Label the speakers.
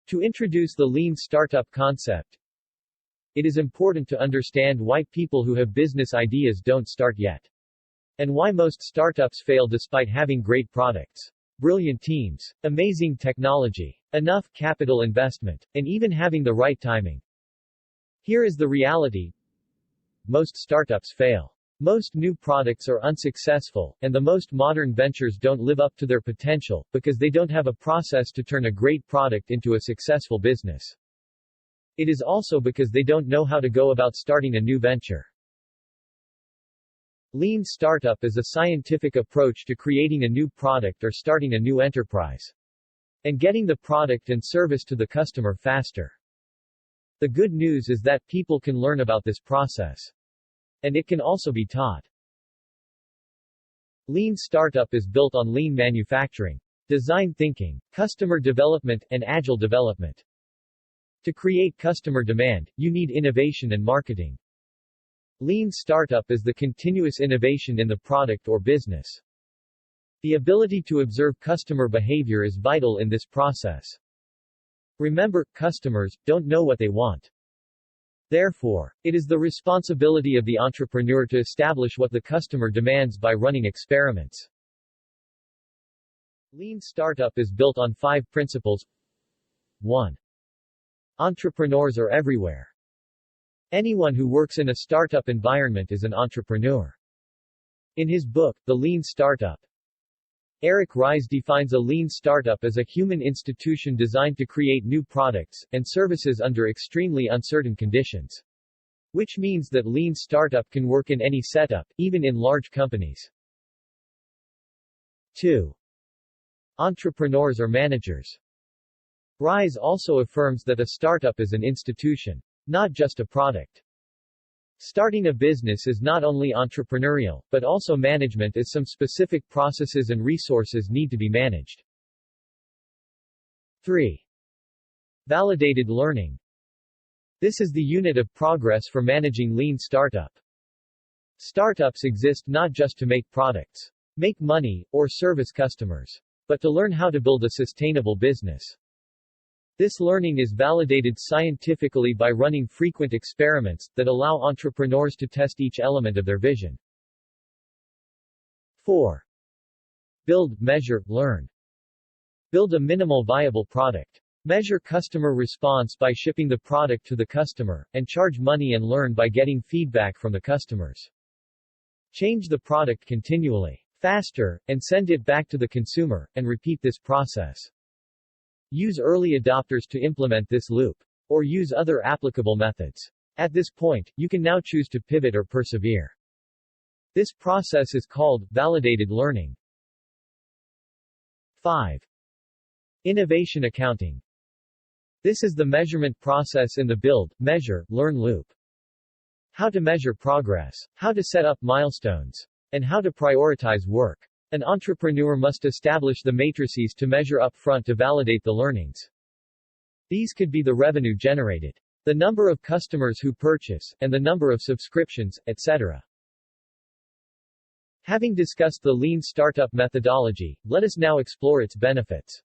Speaker 1: To introduce the lean startup concept, it is important to understand why people who have business ideas don't start yet, and why most startups fail despite having great products, brilliant teams, amazing technology, enough capital investment, and even having the right timing. Here is the reality. Most startups fail. Most new products are unsuccessful, and the most modern ventures don't live up to their potential, because they don't have a process to turn a great product into a successful business. It is also because they don't know how to go about starting a new venture. Lean startup is a scientific approach to creating a new product or starting a new enterprise, and getting the product and service to the customer faster. The good news is that people can learn about this process, and it can also be taught. Lean startup is built on lean manufacturing, design thinking, customer development, and agile development. To create customer demand, you need innovation and marketing. Lean startup is the continuous innovation in the product or business. The ability to observe customer behavior is vital in this process. Remember, customers don't know what they want. Therefore, it is the responsibility of the entrepreneur to establish what the customer demands by running experiments. Lean startup is built on 5 principles. 1. Entrepreneurs are everywhere. Anyone who works in a startup environment is an entrepreneur. In his book, The Lean Startup, Eric Ries defines a lean startup as a human institution designed to create new products and services under extremely uncertain conditions. Which means that lean startup can work in any setup, even in large companies. 2. Entrepreneurs are managers. Ries also affirms that a startup is an institution, not just a product. Starting a business is not only entrepreneurial, but also management, as some specific processes and resources need to be managed. 3. Validated learning. This is the unit of progress for managing lean startup. Startups exist not just to make products, make money, or service customers, but to learn how to build a sustainable business. This learning is validated scientifically by running frequent experiments that allow entrepreneurs to test each element of their vision. 4. Build, measure, learn. Build a minimal viable product. Measure customer response by shipping the product to the customer, and charge money and learn by getting feedback from the customers. Change the product continually, faster, and send it back to the consumer, and repeat this process. Use early adopters to implement this loop, or use other applicable methods. At this point, you can now choose to pivot or persevere. This process is called validated learning. 5. Innovation accounting. This is the measurement process in the build, measure, learn loop. How to measure progress, how to set up milestones, and how to prioritize work. An entrepreneur must establish the matrices to measure up front to validate the learnings. These could be the revenue generated, the number of customers who purchase, and the number of subscriptions, etc. Having discussed the lean startup methodology, let us now explore its benefits.